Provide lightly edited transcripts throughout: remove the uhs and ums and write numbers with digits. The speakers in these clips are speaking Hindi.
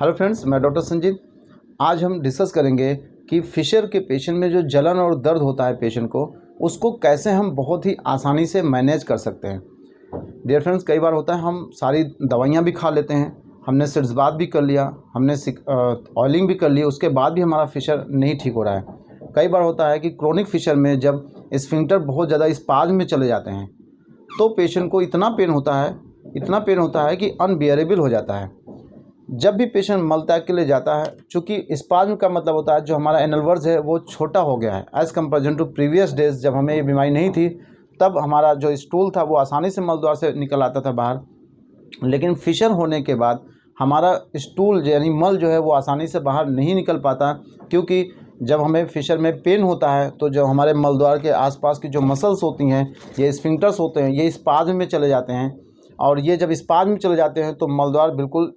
हेलो फ्रेंड्स, मैं डॉक्टर संजीव। आज हम डिस्कस करेंगे कि फिशर के पेशेंट में जो जलन और दर्द होता है पेशेंट को, उसको कैसे हम बहुत ही आसानी से मैनेज कर सकते हैं। डियर फ्रेंड्स, कई बार होता है हम सारी दवाइयाँ भी खा लेते हैं, हमने सिरस बात भी कर लिया, हमने ऑयलिंग भी कर ली, उसके बाद भी हमारा फिशर नहीं ठीक हो रहा है। कई बार होता है कि क्रोनिक फिशर में जब स्फिंक्टर बहुत ज़्यादा स्पाज्म में चले जाते हैं तो पेशेंट को इतना पेन होता है कि अनबियरेबल हो जाता है। जब भी पेशेंट मल त्याग के लिए जाता है, चूँकि स्पाज्म का मतलब होता है जो हमारा एनल वर्ज है वो छोटा हो गया है as comparison to previous days जब हमें ये बीमारी नहीं थी, तब हमारा जो स्टूल था वो आसानी से मल द्वार से निकल आता था बाहर। लेकिन फिशर होने के बाद हमारा स्टूल यानी मल जो है वो आसानी से बाहर नहीं निकल पाता, क्योंकि जब हमें फिशर में पेन होता है तो जो हमारे मल द्वार के आसपास की जो मसल्स होती हैं, ये स्फिंक्टर्स होते हैं, ये स्पाज्म में चले जाते हैं। और ये जब स्पाज्म में चले जाते हैं तो मल द्वार बिल्कुल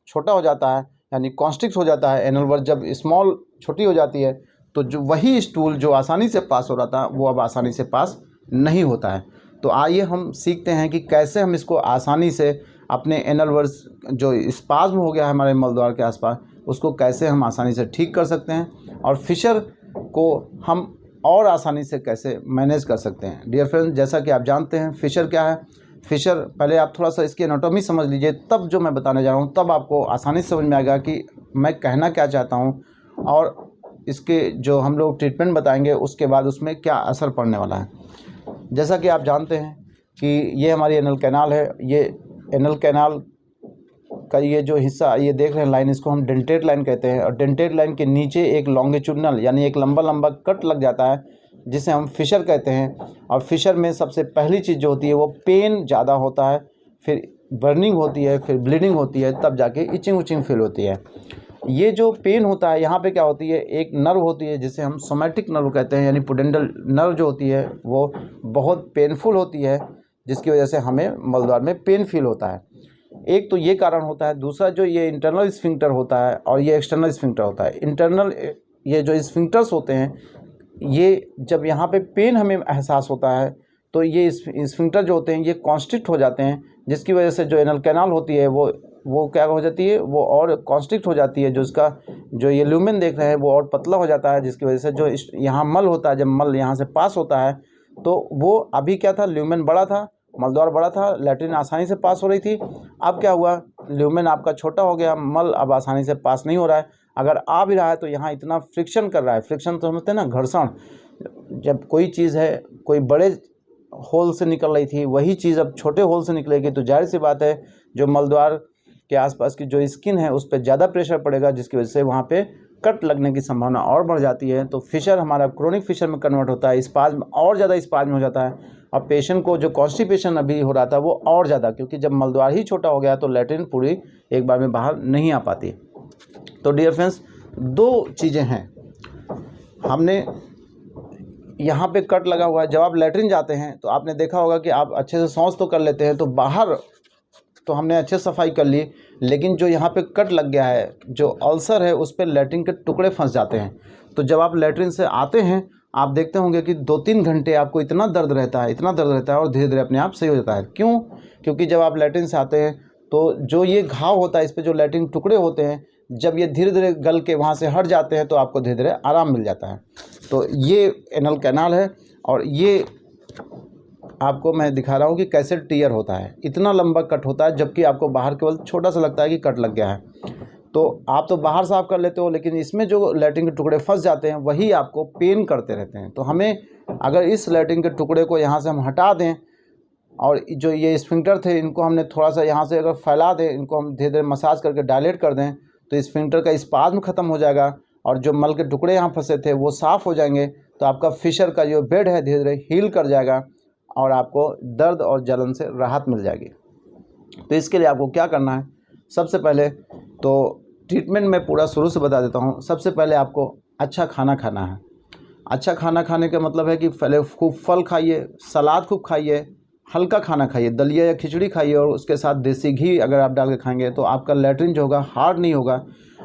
छोटा हो जाता है, यानी कॉन्स्ट्रिक्ट हो जाता है। एनल वर्ज जब स्मॉल छोटी हो जाती है तो जो वही स्टूल जो आसानी से पास हो रहा था वो अब आसानी से पास नहीं होता है। तो आइए हम सीखते हैं कि कैसे हम इसको आसानी से अपने एनल वर्ज जो स्पाज्म हो गया है हमारे मलद्वार के आसपास, उसको कैसे हम आसानी से ठीक कर सकते हैं और फिशर को हम और आसानी से कैसे मैनेज कर सकते हैं। डियर फ्रेंड्स, जैसा कि आप जानते हैं फिशर क्या है। फिशर, पहले आप थोड़ा सा इसकी एनाटॉमी समझ लीजिए, तब जो मैं बताने जा रहा हूँ तब आपको आसानी से समझ में आएगा कि मैं कहना क्या चाहता हूँ, और इसके जो हम लोग ट्रीटमेंट बताएंगे उसके बाद उसमें क्या असर पड़ने वाला है। जैसा कि आप जानते हैं कि ये हमारी एनल कैनाल है। ये एनल कैनाल का ये जो हिस्सा ये देख रहे हैं लाइन, इसको हम डेंटेट लाइन कहते हैं। और डेंटेट लाइन के नीचे एक लॉन्गिट्यूडनल यानी एक लंबा लंबा कट लग जाता है जिसे हम फिशर कहते हैं। और फिशर में सबसे पहली चीज़ जो होती है वो पेन ज़्यादा होता है, फिर बर्निंग होती है, फिर ब्लीडिंग होती है, तब जाके इचिंग उचिंग फील होती है। ये जो पेन होता है यहाँ पे क्या होती है, एक नर्व होती है जिसे हम सोमैटिक नर्व कहते हैं, यानी पुडेंडल नर्व जो होती है वो बहुत पेनफुल होती है, जिसकी वजह से हमें मलद्वार में पेन फील होता है। एक तो ये कारण होता है। दूसरा जो ये इंटरनल स्फिंक्टर होता है और ये एक्सटर्नल स्फिंक्टर होता है। इंटरनल ये जो स्फिंक्टर्स होते हैं, ये जब यहाँ पे पेन हमें एहसास होता है तो ये स्फिंक्टर जो होते हैं ये कॉन्स्ट्रिक्ट हो जाते हैं, जिसकी वजह से जो एनल कैनाल होती है वो क्या हो जाती है, वो और कॉन्स्ट्रिक्ट हो जाती है। जो इसका जो ये ल्यूमेन देख रहे हैं वो और पतला हो जाता है, जिसकी वजह से जो यहाँ मल होता है, जब मल यहाँ से पास होता है तो वो अभी क्या था, ल्यूमेन बड़ा था, मलद्वार बड़ा था, लैट्रिन आसानी से पास हो रही थी। अब क्या हुआ, ल्यूमेन आपका छोटा हो गया, मल अब आसानी से पास नहीं हो रहा है। अगर आ भी रहा है तो यहाँ इतना फ्रिक्शन कर रहा है। फ्रिक्शन तो समझते हैं ना, घर्षण। जब कोई चीज़ है कोई बड़े होल से निकल रही थी, वही चीज़ अब छोटे होल से निकलेगी, तो जाहिर सी बात है जो मलद्वार के आसपास की जो स्किन है उस पर ज़्यादा प्रेशर पड़ेगा, जिसकी वजह से वहाँ पे कट लगने की संभावना और बढ़ जाती है। तो फिशर हमारा क्रोनिक फिशर में कन्वर्ट होता है, स्पाज्म और ज़्यादा स्पाज्म हो जाता है। और पेशेंट को जो कॉन्स्टिपेशन अभी हो रहा था वो और ज़्यादा, क्योंकि जब मलद्वार ही छोटा हो गया तो लैट्रिन पूरी एक बार में बाहर नहीं आ पाती। तो डियर फ्रेंड्स, दो चीज़ें हैं। हमने यहाँ पे कट लगा हुआ है, जब आप लैट्रिन जाते हैं तो आपने देखा होगा कि आप अच्छे से शौच तो कर लेते हैं, तो बाहर तो हमने अच्छे सफाई कर ली, लेकिन जो यहाँ पे कट लग गया है, जो अल्सर है, उस पर लैट्रिन के टुकड़े फंस जाते हैं। तो जब आप लैट्रिन से आते हैं आप देखते होंगे कि 2-3 घंटे आपको इतना दर्द रहता है और धीरे धीरे अपने आप सही हो जाता है। क्यों? क्योंकि जब आप लैट्रिन से आते हैं तो जो ये घाव होता है, इस पर जो लैट्रिन टुकड़े होते हैं, जब ये धीरे धीरे गल के वहाँ से हट जाते हैं तो आपको धीरे धीरे आराम मिल जाता है। तो ये एनल कैनाल है और ये आपको मैं दिखा रहा हूँ कि कैसे टीयर होता है। इतना लंबा कट होता है, जबकि आपको बाहर केवल छोटा सा लगता है कि कट लग गया है। तो आप तो बाहर साफ कर लेते हो, लेकिन इसमें जो लैट्रिन के टुकड़े फंस जाते हैं वही आपको पेन करते रहते हैं। तो हमें अगर इस लैट्रिन के टुकड़े को यहाँ से हम हटा दें और जो ये स्फिंक्टर थे इनको हमने थोड़ा सा यहाँ से अगर फैला दें, इनको हम धीरे धीरे मसाज करके डायलेट कर दें, तो स्फिंक्टर का स्पाज्म खत्म हो जाएगा और जो मल के टुकड़े यहाँ फंसे थे वो साफ़ हो जाएंगे। तो आपका फिशर का जो बेड है धीरे धीरे हील कर जाएगा और आपको दर्द और जलन से राहत मिल जाएगी। तो इसके लिए आपको क्या करना है, सबसे पहले तो ट्रीटमेंट में पूरा शुरू से बता देता हूँ। सबसे पहले आपको अच्छा खाना खाना है। अच्छा खाना खाने का मतलब है कि पहले खूब फल खाइए, सलाद खूब खाइए, हल्का खाना खाइए, दलिया या खिचड़ी खाइए, और उसके साथ देसी घी अगर आप डाल के खाएंगे तो आपका लैट्रिन जो होगा हार्ड नहीं होगा।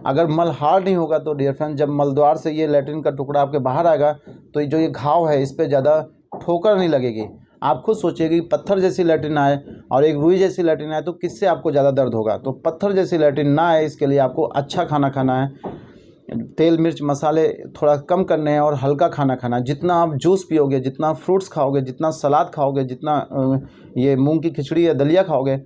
अगर मल हार्ड नहीं होगा तो डियर फ्रेंड, जब मलद्वार से ये लैट्रिन का टुकड़ा आपके बाहर आएगा तो जो ये घाव है इस पर ज़्यादा ठोकर नहीं लगेगी, आप खुद सोचिए कि पत्थर जैसी लैट्रिन आए और एक रुई जैसी लैट्रिन आए तो किससे आपको ज़्यादा दर्द होगा। तो पत्थर जैसी लैट्रिन ना आए इसके लिए आपको अच्छा खाना खाना है, तेल मिर्च मसाले थोड़ा कम करने हैं और हल्का खाना खाना है। जितना आप जूस पियोगे, जितना फ्रूट्स खाओगे, जितना सलाद खाओगे, जितना ये मूंग की खिचड़ी या दलिया खाओगे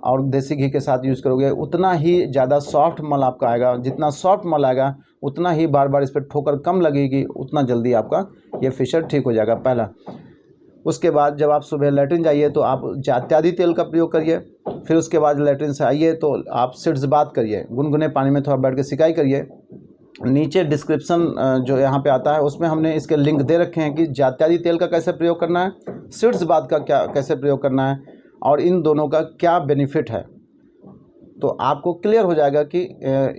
और देसी घी के साथ यूज़ करोगे, उतना ही ज़्यादा सॉफ्ट मल आपका आएगा। जितना सॉफ्ट मल आएगा उतना ही बार बार इस पर ठोकर कम लगेगी, उतना जल्दी आपका ये फिशर ठीक हो जाएगा। पहला। उसके बाद जब आप सुबह लैट्रिन जाइए तो आप इत्यादि तेल का प्रयोग करिए। फिर उसके बाद लैट्रिन से आइए तो आप सिड्स बात करिए, गुनगुने पानी में थोड़ा बैठ के सिकाई करिए। नीचे डिस्क्रिप्शन जो यहाँ पे आता है उसमें हमने इसके लिंक दे रखे हैं कि इत्यादि तेल का कैसे प्रयोग करना है, सिड्स बात का क्या कैसे प्रयोग करना है और इन दोनों का क्या बेनिफिट है। तो आपको क्लियर हो जाएगा कि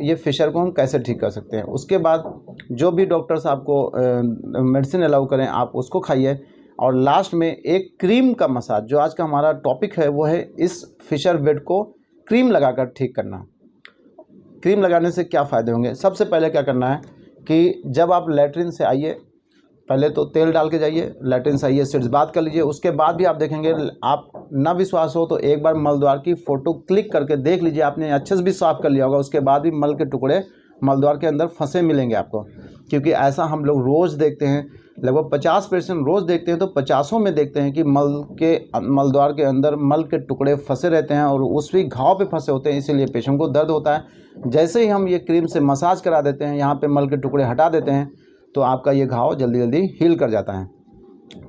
ये फिशर को हम कैसे ठीक कर सकते हैं। उसके बाद जो भी डॉक्टर्स आपको मेडिसिन अलाउ करें आप उसको खाइए। और लास्ट में एक क्रीम का मसाज, जो आज का हमारा टॉपिक है वो है इस फिशर बेड को क्रीम लगाकर ठीक करना। क्रीम लगाने से क्या फ़ायदे होंगे। सबसे पहले क्या करना है कि जब आप लैट्रिन से आइए, पहले तो तेल डाल के जाइए, लैट्रिन से आइए, सिड्स बात कर लीजिए। उसके बाद भी आप देखेंगे, आप ना विश्वास हो तो एक बार मलद्वार की फ़ोटो क्लिक करके देख लीजिए, आपने अच्छे से भी साफ़ कर लिया होगा, उसके बाद भी मल के टुकड़े मलद्वार के अंदर फंसे मिलेंगे आपको। क्योंकि ऐसा हम लोग रोज़ देखते हैं, लगभग 50% रोज़ देखते हैं, तो 50 में देखते हैं कि मलद्वार के अंदर मल के टुकड़े फंसे रहते हैं और उस भी घाव पे फंसे होते हैं, इसीलिए पेशेंट को दर्द होता है। जैसे ही हम ये क्रीम से मसाज करा देते हैं, यहाँ पे मल के टुकड़े हटा देते हैं, तो आपका ये घाव जल्दी जल्दी हील कर जाता है।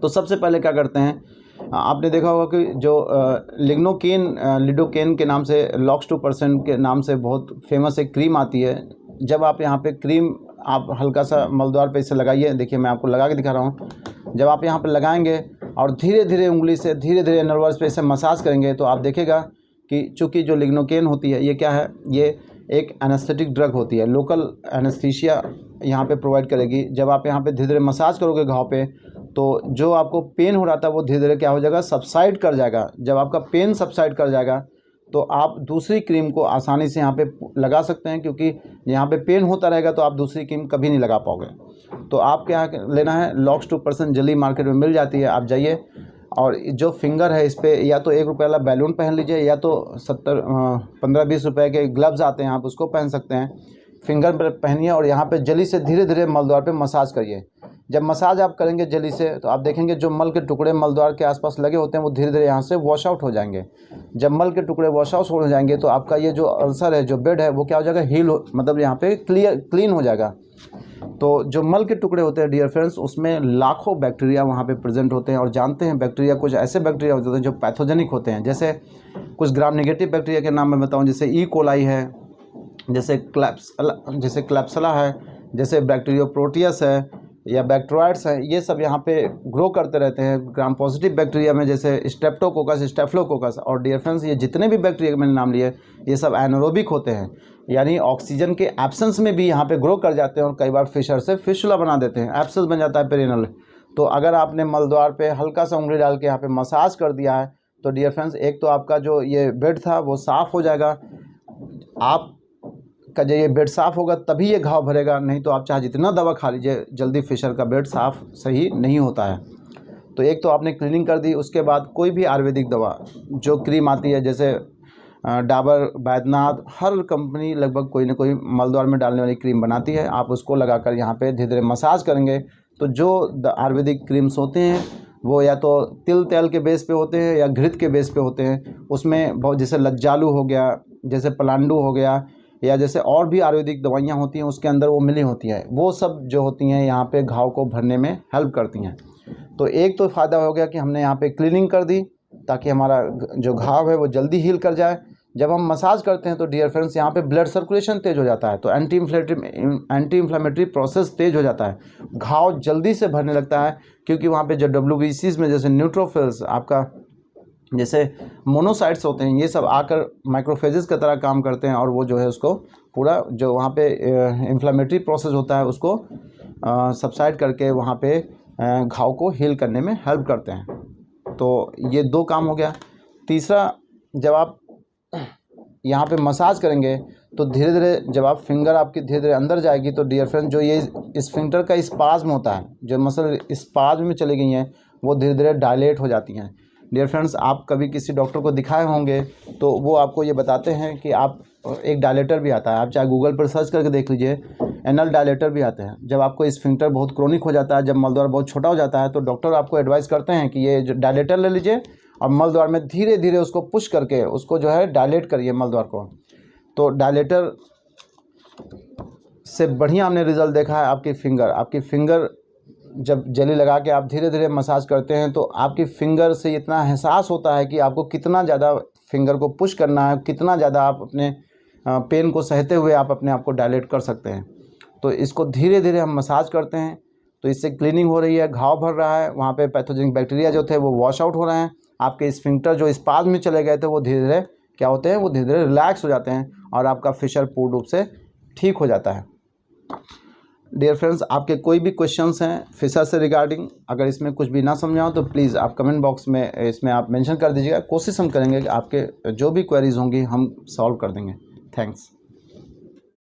तो सबसे पहले क्या करते हैं, आपने देखा होगा कि जो लिडोकेन के नाम से, लॉक्स 2% के नाम से बहुत फेमस एक क्रीम आती है। जब आप यहाँ पे क्रीम आप हल्का सा मलद्वार पे इसे लगाइए, देखिए मैं आपको लगा के दिखा रहा हूँ। जब आप यहाँ पे लगाएंगे और धीरे धीरे उंगली से धीरे धीरे नर्वस पे इसे मसाज करेंगे तो आप देखेगा कि चूँकि जो लिग्नोकेन होती है ये क्या है, ये एक एनेस्थेटिक ड्रग होती है, लोकल एनेस्थीसिया यहाँ पे प्रोवाइड करेगी। जब आप यहाँ पे धीरे धीरे मसाज करोगे घाव पे, तो जो आपको पेन हो रहा था वो धीरे धीरे क्या हो जाएगा, सबसाइड कर जाएगा। जब आपका पेन सबसाइड कर जाएगा तो आप दूसरी क्रीम को आसानी से यहाँ पे लगा सकते हैं, क्योंकि यहाँ पे पेन होता रहेगा तो आप दूसरी क्रीम कभी नहीं लगा पाओगे। तो आप क्या लेना है, लॉक्स 2% जल्दी मार्केट में मिल जाती है, आप जाइए और जो फिंगर है इस पर या तो 1 रुपये वाला बैलून पहन लीजिए, या तो 15-20 रुपये के ग्लव्स आते हैं, आप उसको पहन सकते हैं। फिंगर पर पहनिए और यहाँ पे जल्दी से धीरे धीरे मलद्वार पे मसाज करिए। जब मसाज आप करेंगे जल्दी से तो आप देखेंगे जो मल के टुकड़े मलद्वार के आसपास लगे होते हैं वो धीरे धीरे यहाँ से वॉश आउट हो जाएंगे। जब मल के टुकड़े वॉश आउट हो जाएंगे तो आपका ये जो अल्सर है, जो बेड है, वो क्या हो जाएगा, मतलब यहाँ पे क्लीन हो जाएगा। तो जो मल के टुकड़े होते हैं डियर फ्रेंड्स, उसमें लाखों बैक्टीरिया वहाँ पे प्रेजेंट होते हैं। और जानते हैं बैक्टीरिया, कुछ ऐसे बैक्टीरिया होते हैं जो पैथोजेनिक होते हैं। जैसे कुछ ग्राम नेगेटिव बैक्टीरिया के नाम मैं बताऊँ, जैसे ई कोलाई है, जैसे क्लैप्सला है, जैसे बैक्टीरियोप्रोटियस है या बैक्टीरियाइड्स हैं, ये सब यहाँ पे ग्रो करते रहते हैं। ग्राम पॉजिटिव बैक्टीरिया में जैसे स्ट्रेप्टोकोकस, स्टेफिलोकोकस और डियर फ्रेंड्स, ये जितने भी बैक्टीरिया मैंने नाम लिए ये सब एनारोबिक होते हैं, यानी ऑक्सीजन के एब्सेंस में भी यहाँ पे ग्रो कर जाते हैं और कई बार फिशर से फिशुला बना देते हैं, एब्सेंस बन जाता है पेरिनल। तो अगर आपने मलद्वार पे हल्का सा उंगली डाल के यहाँ पे मसाज कर दिया है तो डियर फ्रेंड्स, एक तो आपका जो ये बेड था वो साफ़ हो जाएगा। आप का जब ये बेड साफ़ होगा तभी ये घाव भरेगा, नहीं तो आप चाहे जितना दवा खा लीजिए जल्दी फिशर का बेड साफ़ सही नहीं होता है। तो एक तो आपने क्लीनिंग कर दी, उसके बाद कोई भी आयुर्वेदिक दवा जो क्रीम आती है, जैसे डाबर, बैद्यनाथ, हर कंपनी लगभग कोई ना कोई मलद्वार में डालने वाली क्रीम बनाती है। आप उसको लगाकर यहाँ पे धीरे धीरे मसाज करेंगे तो जो आयुर्वेदिक क्रीम्स होते हैं वो या तो तिल तेल के बेस पे होते हैं या घृत के बेस पे होते हैं। उसमें बहुत, जैसे लज्जालू हो गया, जैसे पलांडू हो गया, या जैसे और भी आयुर्वेदिक दवाइयाँ होती हैं उसके अंदर वो मिली होती हैं, वो सब जो होती हैं यहाँ पे घाव को भरने में हेल्प करती हैं। तो एक तो फ़ायदा हो गया कि हमने यहाँ पे क्लीनिंग कर दी ताकि हमारा जो घाव है वो जल्दी हील कर जाए। जब हम मसाज करते हैं तो डियर फ्रेंड्स यहाँ पे ब्लड सर्कुलेशन तेज़ हो जाता है, तो एंटी इन्फ्लेमेटरी प्रोसेस तेज़ हो जाता है, घाव जल्दी से भरने लगता है। क्योंकि वहाँ पे जो WBCs में जैसे न्यूट्रोफिल्स, आपका जैसे मोनोसाइट्स होते हैं, ये सब आकर माइक्रोफेजेस की तरह काम करते हैं और वो जो है उसको पूरा जो वहाँ पे इन्फ्लेमेटरी प्रोसेस होता है उसको सबसाइड करके वहाँ पे घाव को हील करने में हेल्प करते हैं। तो ये 2 काम हो गया। तीसरा, जब आप यहाँ पे मसाज करेंगे तो धीरे धीरे जब आप फिंगर आपकी धीरे धीरे अंदर जाएगी तो डियर फ्रेंड, जो ये स्फिंक्टर का स्पाज्म होता है, जो मसल स्पाज्म में चली गई हैं, वो धीरे धीरे डायलेट हो जाती हैं। डियर फ्रेंड्स, आप कभी किसी डॉक्टर को दिखाए होंगे तो वो आपको ये बताते हैं कि आप एक डायलेटर भी आता है, आप चाहे गूगल पर सर्च करके देख लीजिए, एनल डायलेटर भी आते हैं। जब आपको स्फिंक्टर बहुत क्रोनिक हो जाता है, जब मलद्वार बहुत छोटा हो जाता है, तो डॉक्टर आपको एडवाइस करते हैं कि ये जो डायलेटर ले लीजिए और मलद्वार में धीरे धीरे उसको पुश करके उसको जो है डायलेट करिए मलद्वार को। तो डायलेटर से बढ़िया हमने रिज़ल्ट देखा है आपकी फिंगर जब जेली लगा के आप धीरे धीरे मसाज करते हैं तो आपकी फिंगर से इतना एहसास होता है कि आपको कितना ज़्यादा फिंगर को पुश करना है, कितना ज़्यादा आप अपने पेन को सहते हुए आप अपने आप को डायलेट कर सकते हैं। तो इसको धीरे धीरे हम मसाज करते हैं तो इससे क्लीनिंग हो रही है, घाव भर रहा है, वहाँ पे पैथोजेनिक बैक्टीरिया जो थे वो वॉश आउट हो रहे हैं, आपके स्फिंक्टर जो स्पाज्म में चले गए थे वो धीरे धीरे क्या होते हैं, वो धीरे धीरे रिलैक्स हो जाते हैं और आपका फिशर पूर्ण रूप से ठीक हो जाता है। डियर फ्रेंड्स, आपके कोई भी क्वेश्चंस हैं फिशर से रिगार्डिंग, अगर इसमें कुछ भी ना समझा हो तो प्लीज़ आप कमेंट बॉक्स में इसमें आप मेंशन कर दीजिएगा। कोशिश हम करेंगे कि आपके जो भी क्वेरीज होंगी हम सॉल्व कर देंगे। थैंक्स।